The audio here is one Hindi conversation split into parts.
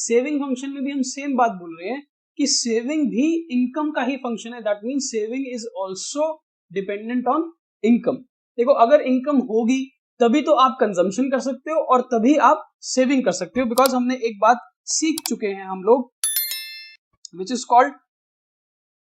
सेविंग फंक्शन में भी हम सेम बात बोल रहे हैं कि सेविंग भी इनकम का ही फंक्शन है, that means saving is also dependent on income. देखो अगर इनकम होगी तभी तो आप कंजम्पशन कर सकते हो और तभी आप सेविंग कर सकते हो, बिकॉज हमने एक बात सीख चुके हैं हम लोग विच इज कॉल्ड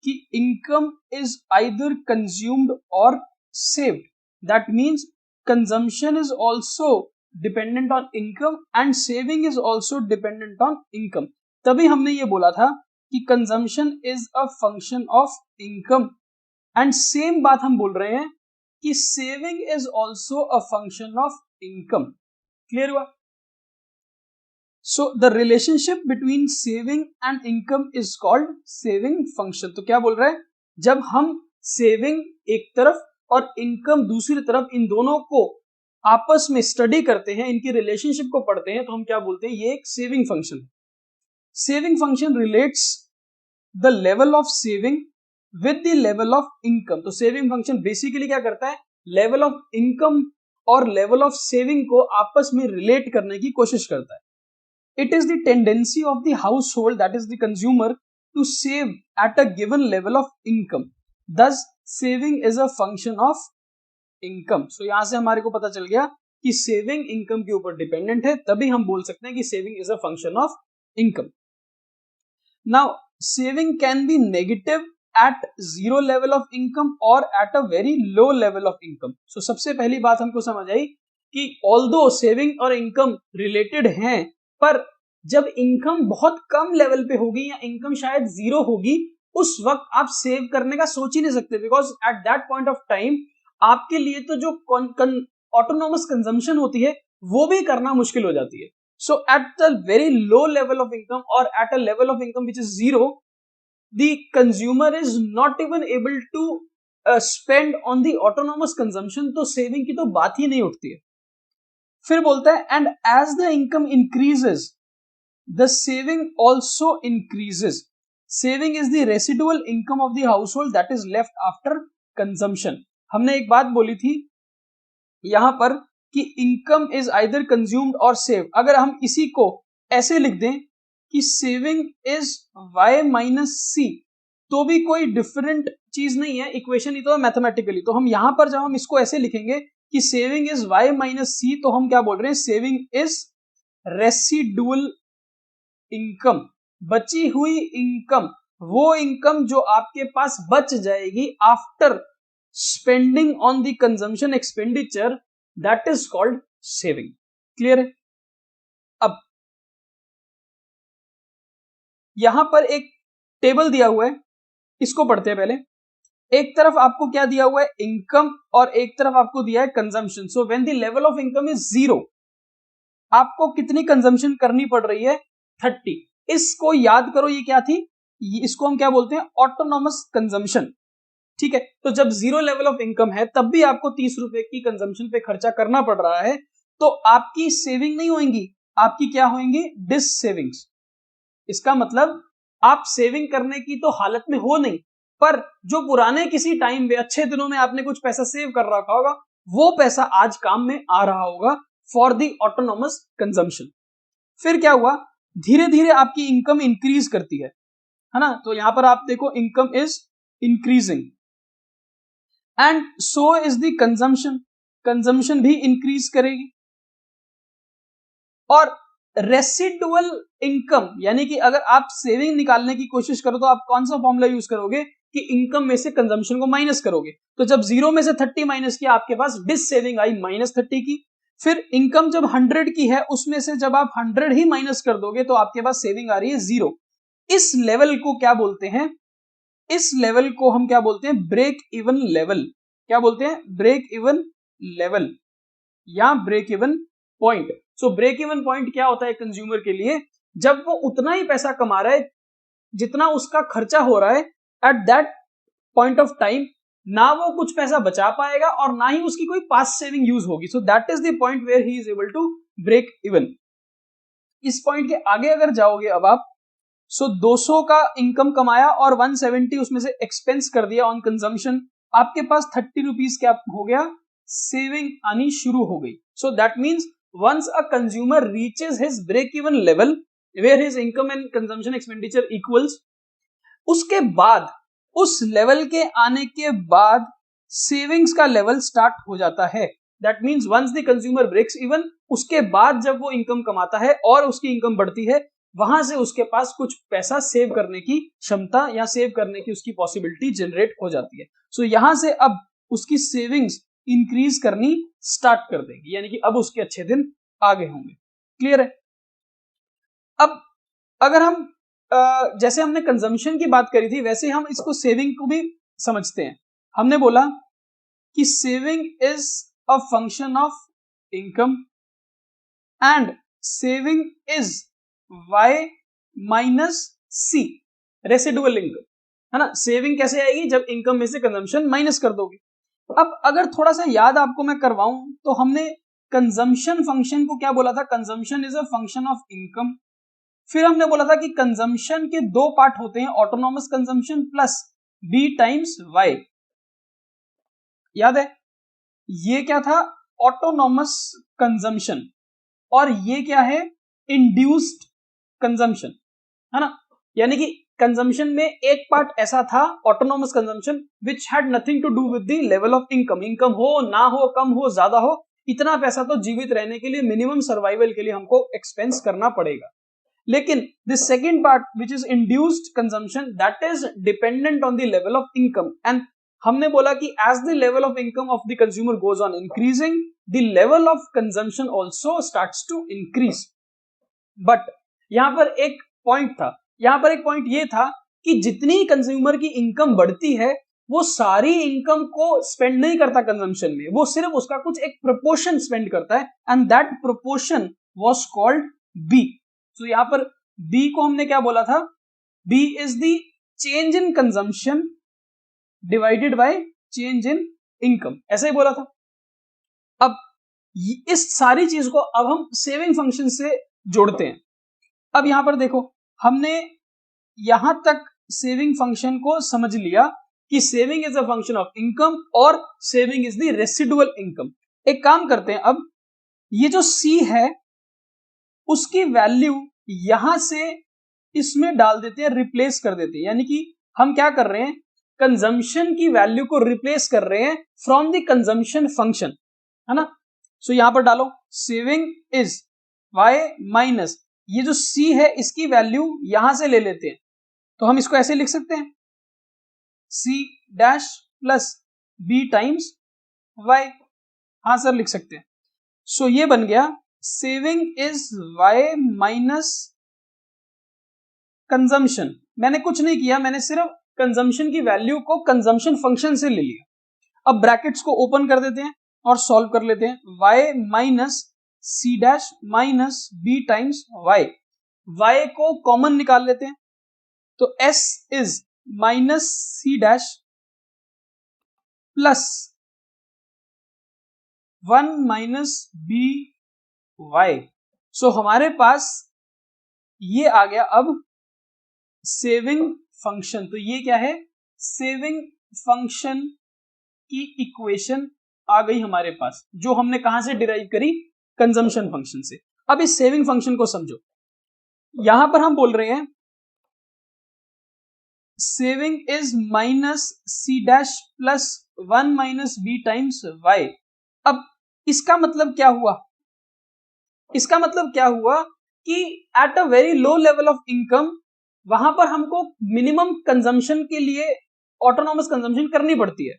कि इनकम इज आइदर कंज्यूम्ड और saved, that means consumption is also dependent on income and saving is also dependent on income. तभी हमने ये बोला था कि consumption is a function of income, and same बात हम बोल रहे हैं कि saving is also a function of income. Clear हुआ? So the relationship between saving and income is called saving function. तो क्या बोल रहा है, जब हम सेविंग एक तरफ और इनकम दूसरी तरफ, इन दोनों को आपस में स्टडी करते हैं, इनकी रिलेशनशिप को पढ़ते हैं, तो हम क्या बोलते हैं, ये एक सेविंग फंक्शन है। Saving function relates the level of saving with the level of income. तो सेविंग फंक्शन बेसिकली क्या करता है, लेवल ऑफ इनकम और लेवल ऑफ सेविंग को आपस में रिलेट करने की कोशिश करता है। It is the tendency of the household, that is the consumer, to save at a given level of income. Thus, saving is a function of income. So यहां से हमारे को पता चल गया कि सेविंग इनकम के ऊपर डिपेंडेंट है, तभी हम बोल सकते हैं कि saving is a function of income. Now saving can be negative at zero level of income और at a very low level of income. So सबसे पहली बात हमको समझ आई कि ऑल्दो सेविंग और इनकम रिलेटेड हैं, पर जब इनकम बहुत कम लेवल पे होगी या इनकम शायद जीरो होगी, उस वक्त आप सेव करने का सोच ही नहीं सकते, because at that point of time आपके लिए तो जो ऑटोनोमस कंजम्पशन होती है वो भी करना मुश्किल हो जाती है। So at the very low level of income और at a level of income which is zero, the consumer is not even able to spend on the autonomous consumption, तो सेविंग की तो बात ही नहीं उठती है। फिर बोलता है and as the income increases the saving also increases. Saving is the residual income of the household that is left after consumption. हमने एक बात बोली थी यहां पर कि इनकम इज आइदर कंज्यूम्ड और सेव। अगर हम इसी को ऐसे लिख दें कि सेविंग इज y माइनस सी, तो भी कोई डिफरेंट चीज नहीं है, इक्वेशन ही तो है मैथमेटिकली। तो हम यहां पर जब हम इसको ऐसे लिखेंगे कि सेविंग इज y माइनस सी, तो हम क्या बोल रहे हैं, सेविंग इज रेसिडुअल इनकम, बची हुई इनकम, वो इनकम जो आपके पास बच जाएगी after spending on the consumption expenditure, that is called saving. Clear है? अब यहां पर एक टेबल दिया हुआ है, इसको पढ़ते हैं पहले। एक तरफ आपको क्या दिया हुआ है, इनकम, और एक तरफ आपको दिया है consumption. So when the level of income is zero, आपको कितनी कंजम्पशन करनी पड़ रही है, 30। इसको याद करो, ये क्या थी, इसको हम क्या बोलते हैं, ऑटोनॉमस कंजम्पशन। ठीक है, तो जब जीरो लेवल ऑफ इनकम है तब भी आपको 30 रुपए की कंजम्पशन पे खर्चा करना पड़ रहा है, तो आपकी सेविंग नहीं होगी, आपकी क्या होंगी, डिस सेविंग्स। इसका मतलब आप सेविंग करने की तो हालत में हो नहीं, पर जो पुराने किसी टाइम में अच्छे दिनों में आपने कुछ पैसा सेव कर रखा होगा, वो पैसा आज काम में आ रहा होगा फॉर द ऑटोनॉमस कंजम्पशन। फिर क्या हुआ, धीरे धीरे आपकी इनकम इंक्रीज करती है ना। तो यहां पर आप देखो income is increasing and so is the consumption, consumption भी इंक्रीज करेगी। और रेसिडुअल इनकम, यानी कि अगर आप सेविंग निकालने की कोशिश करो तो आप कौन सा फॉर्मूला यूज करोगे कि इनकम में से कंजम्पशन को माइनस करोगे। तो जब जीरो में से 30 माइनस किया, आपके पास डिस सेविंग आई -30 की। फिर इनकम जब 100 की है, उसमें से जब आप 100 ही माइनस कर दोगे तो आपके पास सेविंग आ रही है 0। इस लेवल को क्या बोलते हैं, इस लेवल को हम क्या बोलते हैं, ब्रेक इवन लेवल। क्या बोलते हैं, ब्रेक इवन लेवल या break even point. So break even point क्या होता है कंज्यूमर के लिए, जब वो उतना ही पैसा कमा रहा है जितना उसका खर्चा हो रहा है, at that point of time ना वो कुछ पैसा बचा पाएगा और ना ही उसकी कोई पास्ट सेविंग यूज होगी। So that is the point where he is able to break even. इस पॉइंट के आगे अगर जाओगे अब आप, सो 200 का इनकम कमाया और 170 उसमें से एक्सपेंस कर दिया ऑन कंजम्पशन, आपके पास 30 रुपीज क्या हो गया, सेविंग आनी शुरू हो गई। So that means once a consumer reaches his break even level, where his income and consumption expenditure equals, उसके बाद उस लेवल के आने के बाद सेविंग्स का लेवल स्टार्ट हो जाता है। That means once the consumer breaks even, उसके बाद जब वो इनकम कमाता है और उसकी इनकम बढ़ती है, वहां से उसके पास कुछ पैसा सेव करने की क्षमता या सेव करने की उसकी पॉसिबिलिटी जनरेट हो जाती है। सो यहां से अब उसकी सेविंग्स इंक्रीज करनी स्टार्ट कर देगी, यानी कि अब उसके अच्छे दिन आगे होंगे। क्लियर है? अब अगर हम जैसे हमने कंजम्पशन की बात करी थी, वैसे हम इसको सेविंग को भी समझते हैं। हमने बोला कि saving is a function of income and saving is y minus C, residual income, है ना। सेविंग कैसे आएगी? जब इनकम में से कंजम्पशन माइनस कर दोगे। अब अगर थोड़ा सा याद आपको मैं करवाऊं तो हमने कंजम्पशन फंक्शन को क्या बोला था? Consumption is a function of income. फिर हमने बोला था कि कंजम्पशन के दो पार्ट होते हैं, autonomous consumption plus b times y। याद है? ये क्या था? Autonomous consumption. और ये क्या है? इंड्यूस्ड कंजम्पशन, है ना। यानी कि कंजम्पशन में एक पार्ट ऐसा था, autonomous consumption, which had nothing to do with the level of income. Income हो ना हो, कम हो ज्यादा हो, इतना पैसा तो जीवित रहने के लिए, मिनिमम सर्वाइवल के लिए हमको एक्सपेंस करना पड़ेगा। लेकिन the second part which is induced consumption, that is dependent on the level of income. And हमने बोला कि as the level of income of the consumer goes on increasing, the level of consumption also starts to increase. But यहां पर एक पॉइंट था, यहां पर एक पॉइंट ये था कि जितनी कंज्यूमर की इनकम बढ़ती है, वो सारी इनकम को स्पेंड नहीं करता कंजम्पशन में, वो सिर्फ उसका कुछ एक प्रोपोर्शन स्पेंड करता है, and that proportion was called B. तो यहां पर B को हमने क्या बोला था? B is the change in consumption divided by change in income, ऐसा ही बोला था। अब इस सारी चीज को अब हम सेविंग फंक्शन से जोड़ते हैं। अब यहां पर देखो, हमने यहां तक सेविंग फंक्शन को समझ लिया कि saving is a function of income और saving is the residual income. एक काम करते हैं, अब ये जो C है उसकी वैल्यू यहां से इसमें डाल देते हैं, रिप्लेस कर देते हैं। यानी कि हम क्या कर रहे हैं? कंजम्पशन की वैल्यू को रिप्लेस कर रहे हैं फ्रॉम द कंजम्पशन फंक्शन, है ना। सो यहां पर डालो सेविंग इज y माइनस, ये जो C है इसकी वैल्यू यहां से ले लेते हैं, तो हम इसको ऐसे लिख सकते हैं, C dash plus B times y। हाँ सर, लिख सकते हैं। सो ये बन गया saving is y minus consumption. मैंने कुछ नहीं किया, मैंने सिर्फ कंजम्पशन की वैल्यू को कंजम्पशन फंक्शन से ले लिया। अब ब्रैकेट्स को ओपन कर देते हैं और सॉल्व कर लेते हैं। y माइनस सी dash minus B times y, y को कॉमन निकाल लेते हैं, तो s is minus C dash plus 1 minus b Y. So हमारे पास ये आ गया अब सेविंग फंक्शन। तो ये क्या है? सेविंग फंक्शन की इक्वेशन आ गई हमारे पास, जो हमने कहां से डिराइव करी? कंजम्पशन फंक्शन से। अब इस सेविंग फंक्शन को समझो, यहां पर हम बोल रहे हैं saving is minus C dash plus 1 minus B times Y. अब इसका मतलब क्या हुआ? इसका मतलब क्या हुआ कि at a very low level of income, वहां पर हमको मिनिमम कंजम्पशन के लिए ऑटोनॉमस कंजम्पशन करनी पड़ती है।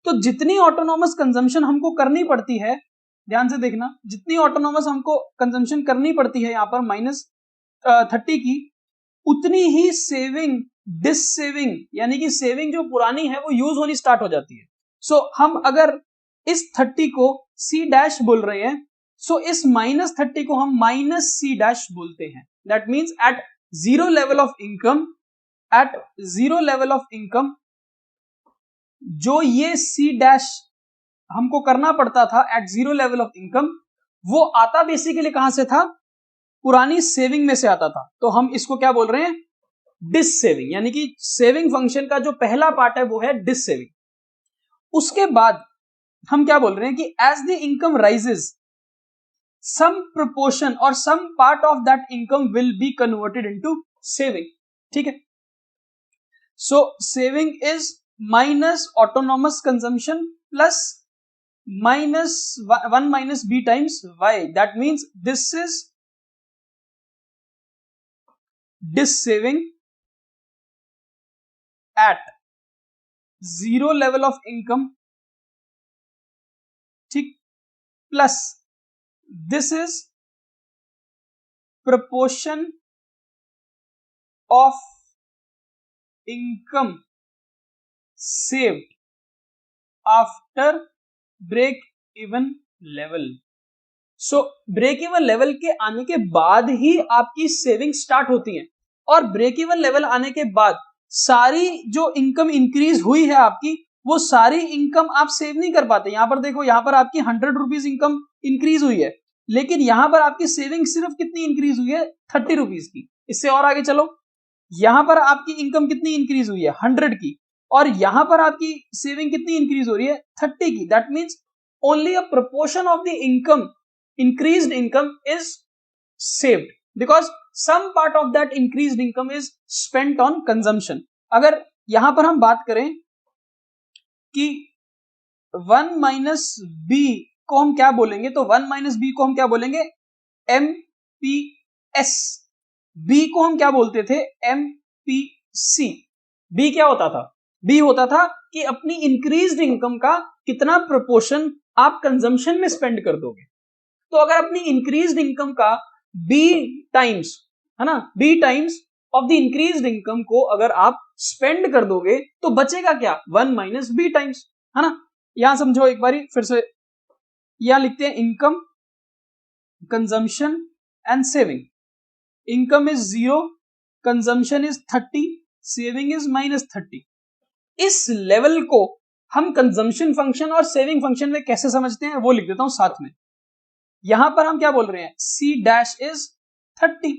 तो जितनी ऑटोनॉमस कंजम्पशन हमको करनी पड़ती है, ध्यान से देखना, जितनी ऑटोनॉमस हमको कंजम्पशन करनी पड़ती है यहां पर माइनस 30 की, उतनी ही सेविंग डिस सेविंग, यानी कि सेविंग जो पुरानी है वो यूज होनी स्टार्ट हो जाती है। सो हम अगर इस 30 को सी डैश बोल रहे हैं, सो इस माइनस 30 को हम माइनस सी डैश बोलते हैं। That means at zero level of income, at zero level of income, जो ये सी डैश हमको करना पड़ता था at zero level of income, वो आता बेसिकली कहां से था? पुरानी सेविंग में से आता था। तो हम इसको क्या बोल रहे हैं? This saving. यानी कि सेविंग फंक्शन का जो पहला पार्ट है वो है डिस सेविंग। उसके बाद हम क्या बोल रहे हैं कि as the income rises, some proportion or some part of that income will be converted into saving. ठीक है, so saving is minus autonomous consumption plus minus 1 minus b times y. That means this is this saving at zero level of income, ठीक, plus this is proportion of income saved after break even level. So break even level के आने के बाद ही आपकी सेविंग स्टार्ट होती है, और ब्रेक इवन लेवल आने के बाद सारी जो इनकम इंक्रीज हुई है आपकी, वो सारी इनकम आप सेव नहीं कर पाते। यहां पर देखो, यहां पर आपकी 100 रुपीज इनकम इंक्रीज हुई है, लेकिन यहां पर आपकी सेविंग सिर्फ कितनी इंक्रीज हुई है, 30 रुपीज की। इससे और आगे चलो, यहां पर आपकी इनकम कितनी इंक्रीज हुई है, 100 की, और यहां पर आपकी सेविंग कितनी इंक्रीज हो रही है, 30 की। That means only a proportion of the income, increased income is saved because some part of that increased income is spent on consumption. अगर यहां पर हम बात करें कि 1 minus b को हम क्या बोलेंगे, तो 1 minus b को हम क्या बोलेंगे, MPS। b को हम क्या बोलते थे, MPC। b क्या होता था, b होता था कि अपनी इंक्रीज्ड इनकम का कितना प्रोपोर्शन आप कंजम्पशन में स्पेंड कर दोगे। तो अगर अपनी इंक्रीज्ड इनकम का b टाइम्स, है ना, b times of the increased income को अगर आप स्पेंड कर दोगे तो बचेगा क्या, 1 माइनस b टाइम्स, है ना। यहां समझो एक बारी फिर से, यहां लिखते हैं income, consumption and saving. Income is 0, consumption is 30, saving is minus 30। इस लेवल को हम कंजम्पशन फंक्शन और सेविंग फंक्शन में कैसे समझते हैं वो लिख देता हूं साथ में। यहां पर हम क्या बोल रहे हैं, C डैश इज 30।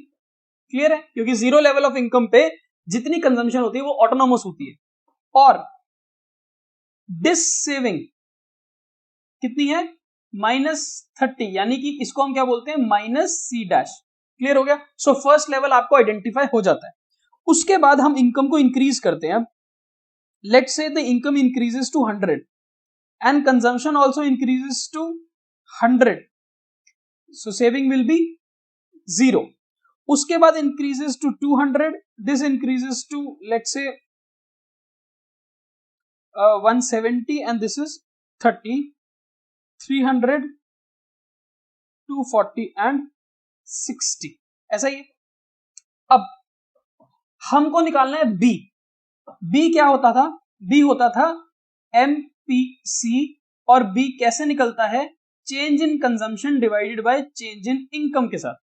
क्लियर है, क्योंकि जीरो लेवल ऑफ इनकम पे जितनी कंजम्पशन होती है वो ऑटोनोमस होती है, और डिस सेविंग कितनी है, माइनस 30, यानी कि इसको हम क्या बोलते हैं, माइनस C डैश। क्लियर हो गया। सो फर्स्ट लेवल आपको आइडेंटिफाई हो जाता है। उसके बाद हम इनकम को इंक्रीज करते हैं। Let's say the income increases to 100 and consumption also increases to 100, so saving will be 0. उसके बाद increases to 200, this increases to let's say 170 and this is 30, 300, 240 and 60, ऐसा ही। अब हमको निकालना है B। B क्या होता था, B होता था MPC, और B कैसे निकलता है, change in consumption divided by change in income के साथ।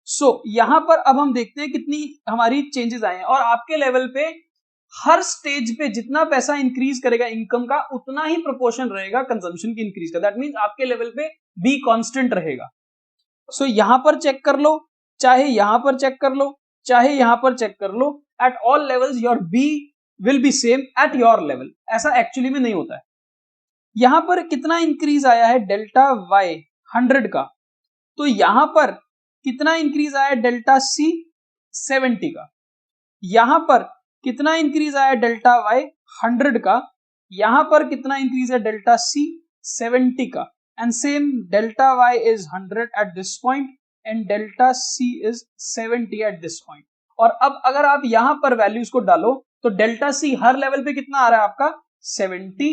सो यहां पर अब हम देखते हैं कितनी हमारी चेंजेस आए हैं, और आपके लेवल पे हर स्टेज पे जितना पैसा इंक्रीज करेगा इनकम का, उतना ही प्रोपोर्शन रहेगा कंजम्पशन की इंक्रीज का। दैट मींस आपके लेवल पे बी कांस्टेंट रहेगा। सो यहां पर चेक कर लो, चाहे यहां पर चेक कर लो, चाहे यहां पर चेक कर लो, at all levels your b will be same at your level. ऐसा एक्चुअली में नहीं होता है। यहां पर कितना इंक्रीज आया है, डेल्टा वाई 100 का, तो यहां पर कितना इंक्रीज आया डेल्टा सी 70 का, यहां पर कितना इंक्रीज आया डेल्टा वाई 100 का, यहां पर कितना इंक्रीज है डेल्टा सी 70 का, and same delta Y is 100 at this point and delta C is 70 at this point. और अब अगर आप यहां पर वैल्यूज को डालो तो डेल्टा सी हर लेवल पे कितना आ रहा है आपका 70,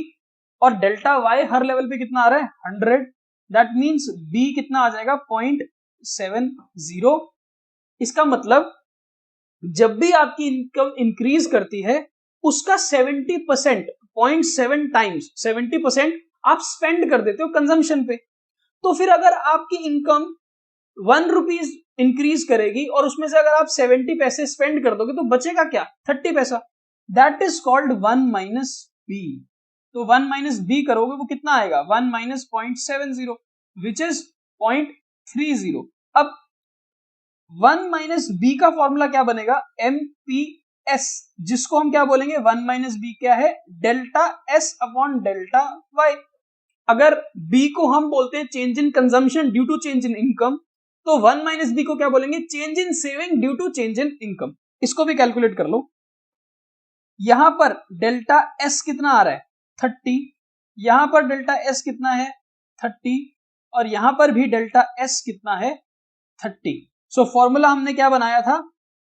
और डेल्टा वाई हर लेवल पे कितना आ रहा है 100। दैट मींस बी कितना आ जाएगा 0.70। इसका मतलब जब भी आपकी इनकम इंक्रीज करती है उसका 70%, 0.7 टाइम्स 70% आप स्पेंड कर देते हो कंजम्पशन पे। तो फिर अगर आपकी इनकम 1 रुपीज इंक्रीज करेगी और उसमें से अगर आप 70 पैसे स्पेंड कर दोगे तो बचेगा क्या, 30 पैसा। That is called 1 minus B. तो 1 माइनस बी करोगे वो कितना आएगा, 1 माइनस 0.70 विच इज 0.30। अब 1 माइनस बी का फॉर्मूला क्या बनेगा, MPS, जिसको हम क्या बोलेंगे, 1 माइनस बी क्या है, delta S upon delta Y. अगर बी को हम बोलते हैं change in consumption due to change in income, तो 1 माइनस बी को क्या बोलेंगे, change in saving due to change in income. इसको भी कैलकुलेट कर लो। यहां पर डेल्टा एस कितना आ रहा है 30, यहां पर डेल्टा एस कितना है 30, और यहां पर भी डेल्टा एस कितना है 30। सो फॉर्मूला हमने क्या बनाया था,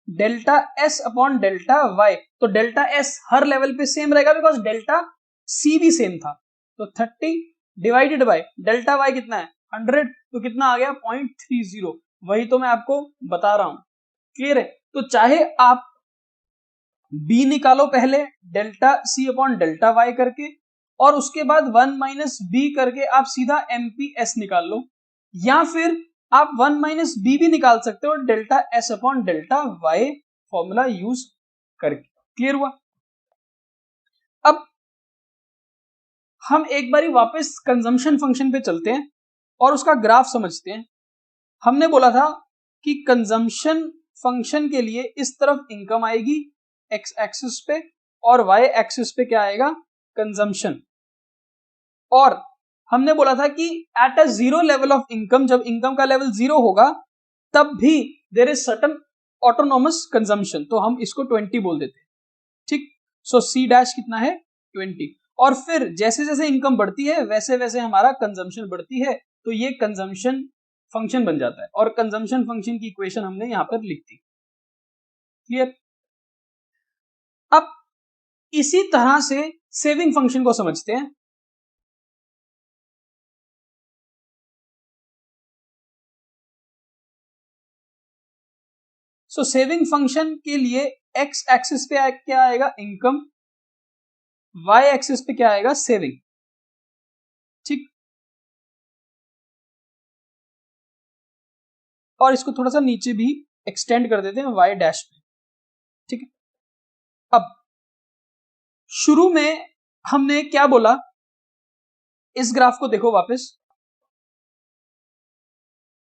delta S upon delta Y. तो डेल्टा एस हर लेवल पे सेम रहेगा बिकॉज डेल्टा सी भी सेम था। तो 30 डिवाइडेड बाय डेल्टा वाई कितना है 100, तो कितना आ गया 0.30। वही तो मैं आपको बता रहा हूं, क्लियर है। तो चाहे आप बी निकालो पहले delta C upon delta Y करके, और उसके बाद 1 माइनस बी करके आप सीधा एमपीएस निकाल लो, या फिर आप 1 माइनस बी भी निकाल सकते हो delta S upon delta Y formula use करके। क्लियर हुआ। अब हम एक बारी वापस कंजम्पशन फंक्शन पे चलते हैं और उसका ग्राफ समझते हैं। हमने बोला था कि कंजम्पशन फंक्शन के लिए इस तरफ इनकम आएगी एक्स एक्सिस पे, और वाई एक्सिस पे क्या आएगा, कंजम्पशन। और हमने बोला था कि at a zero level of income, जब इनकम का लेवल जीरो होगा तब भी there is certain autonomous consumption, तो हम इसको 20 बोल देते हैं, ठीक। सो सी डैश कितना है 20, और फिर जैसे जैसे इनकम बढ़ती है वैसे वैसे हमारा कंजम्पशन बढ़ती है, तो ये कंजम्पशन फंक्शन बन जाता है, और कंजम्पशन फंक्शन की इक्वेशन हमने यहां पर लिख दी। क्लियर। अब इसी तरह से सेविंग फंक्शन को समझते हैं। सो सेविंग फंक्शन के लिए एक्स एक्सिस पे क्या आएगा, इनकम, वाई एक्सिस पे क्या आएगा, सेविंग, ठीक। और इसको थोड़ा सा नीचे भी एक्सटेंड कर देते हैं वाई डैश पे, ठीक है। अब शुरू में हमने क्या बोला, इस ग्राफ को देखो वापस,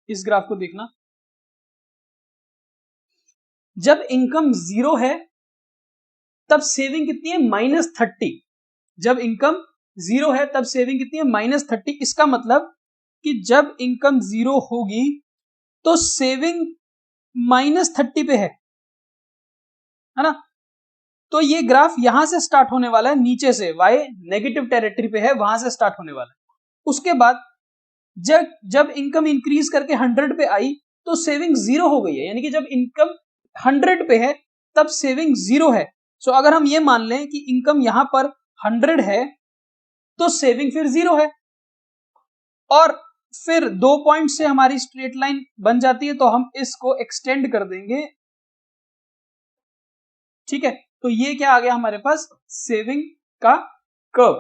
इस ग्राफ को देखना, जब इनकम जीरो है तब सेविंग कितनी है -30। जब इनकम जीरो है तब सेविंग कितनी है -30। इसका मतलब कि जब इनकम जीरो होगी तो सेविंग -30 पे है ना। तो ये ग्राफ यहां से स्टार्ट होने वाला है, नीचे से y नेगेटिव टेरिटरी पे है, वहां से स्टार्ट होने वाला है। उसके बाद जब जब इनकम इंक्रीज करके 100 पे आई तो सेविंग जीरो हो गई है, यानी कि जब इनकम 100 पे है तब सेविंग जीरो है। सो अगर हम ये मान लें कि इनकम यहां पर 100 है तो सेविंग फिर जीरो है, और फिर 2 पॉइंट से हमारी स्ट्रेट लाइन बन जाती है, तो हम इसको एक्सटेंड कर देंगे, ठीक है। तो ये क्या आ गया हमारे पास, सेविंग का कर्व,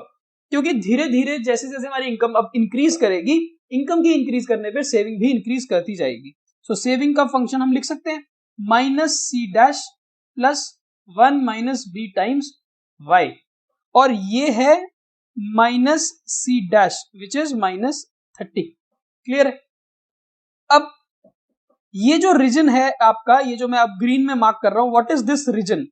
क्योंकि धीरे धीरे जैसे जैसे हमारी इनकम अब इंक्रीज करेगी, इनकम की इंक्रीज करने पे सेविंग भी इंक्रीज करती जाएगी। सो सेविंग का फंक्शन हम लिख सकते हैं माइनस सी dash plus 1 minus B times Y, और ये है minus C dash which is -30। Clear है। अब ये जो रीजन है आपका, ये जो मैं अब ग्रीन में मार्क कर रहा हूं, व्हाट इज दिस रीजन,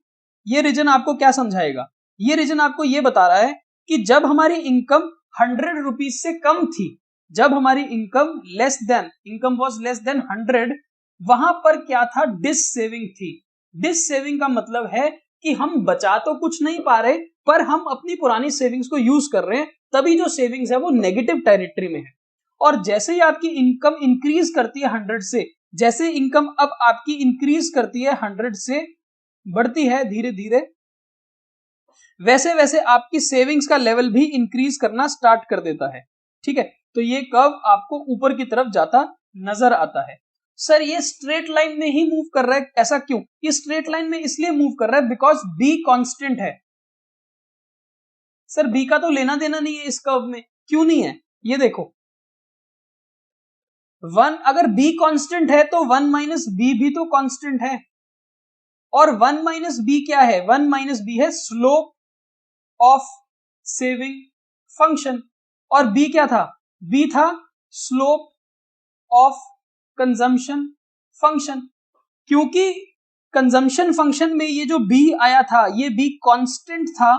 ये रीजन आपको क्या समझाएगा, ये रीजन आपको ये बता रहा है कि जब हमारी इनकम 100 रुपीज से कम थी, जब हमारी इनकम वाज लेस देन 100, वहां पर क्या था, डिस सेविंग थी। डिस सेविंग का मतलब है कि हम बचा तो कुछ नहीं पा रहे, पर हम अपनी पुरानी सेविंग्स को यूज कर रहे हैं, तभी जो सेविंग्स है वो नेगेटिव टेरिटरी में है। और जैसे ही आपकी इनकम इंक्रीज करती है 100 से, जैसे इनकम अब आपकी इंक्रीज करती है 100 से, बढ़ती है धीरे धीरे, वैसे वैसे आपकी सेविंग्स का लेवल भी इंक्रीज करना स्टार्ट कर देता है, ठीक है। तो ये कर्व आपको ऊपर की तरफ जाता नजर आता है। सर ये स्ट्रेट लाइन में ही मूव कर रहा है, ऐसा क्यों, ये स्ट्रेट लाइन में इसलिए मूव कर रहा है बिकॉज बी कांस्टेंट है। सर बी का तो लेना देना नहीं है इस कर्व में, क्यों नहीं है, ये देखो, 1 अगर b कांस्टेंट है तो 1 माइनस बी भी तो कांस्टेंट है, और 1 माइनस बी क्या है, 1 माइनस बी है स्लोप ऑफ सेविंग फंक्शन, और b क्या था, b था स्लोप ऑफ कंजम्पशन फंक्शन। क्योंकि कंजम्पशन फंक्शन में ये जो b आया था, ये b कांस्टेंट था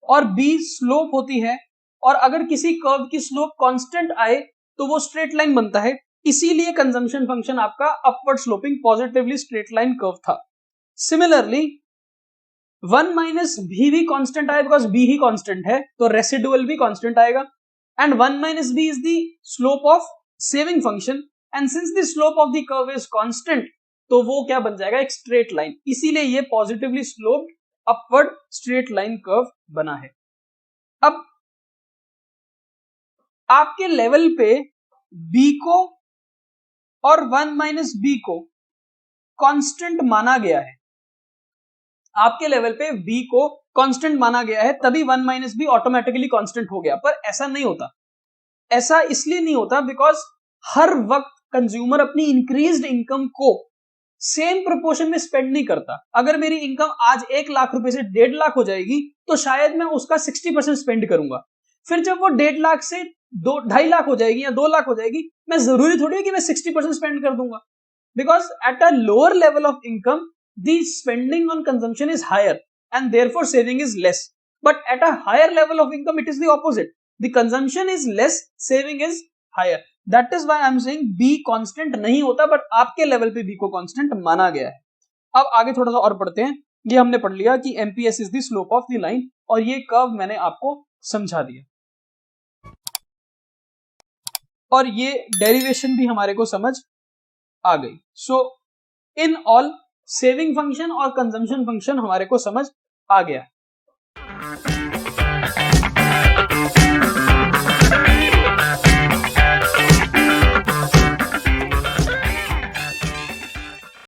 और b स्लोप होती है, और अगर किसी कर्व की स्लोप कांस्टेंट आए तो वो स्ट्रेट लाइन बनता है, इसीलिए कंजम्पशन फंक्शन आपका upward sloping positively straight line curve था। सिमिलरली 1 माइनस भी कांस्टेंट आए बिकॉज बी ही कांस्टेंट है, तो रेसिडुअल भी कांस्टेंट आएगा, and 1 minus B is the slope of saving function, and since the slope of the curve is constant तो वो क्या बन जाएगा, एक स्ट्रेट लाइन, इसीलिए ये positively sloped upward straight line curve बना है। अब आपके लेवल पे b को और 1 माइनस बी को कांस्टेंट माना गया है, आपके लेवल पे b को कांस्टेंट माना गया है, तभी 1 माइनस बी ऑटोमेटिकली कांस्टेंट हो गया, पर ऐसा नहीं होता। ऐसा इसलिए नहीं होता बिकॉज हर वक्त कंज्यूमर अपनी इंक्रीज्ड इनकम को सेम प्रोपोर्शन में स्पेंड नहीं करता। अगर मेरी इनकम आज 1 लाख रुपए से 1.5 लाख हो जाएगी तो शायद मैं उसका 60% स्पेंड करूंगा, फिर जब वो 1.5 लाख से 2.5 लाख हो जाएगी या 2 लाख हो जाएगी, मैं जरूरी थोड़ी है कि मैं 60% स्पेंड कर दूंगा, because at a lower level of income the spending on consumption is higher and therefore saving is less, but at a higher level of income it is the opposite, the consumption is less, saving is higher. That is why I am saying B constant नहीं होता, बट आपके लेवल पे बी को कांस्टेंट माना गया है। अब आगे थोड़ा सा और पढ़ते हैं। ये हमने पढ़ लिया कि MPS is the slope of the line, और ये कर्व मैंने आपको समझा दिया, और ये डेरिवेशन भी हमारे को समझ आ गई। सो इन ऑल सेविंग फंक्शन और कंजम्पशन फंक्शन हमारे को समझ आ गया।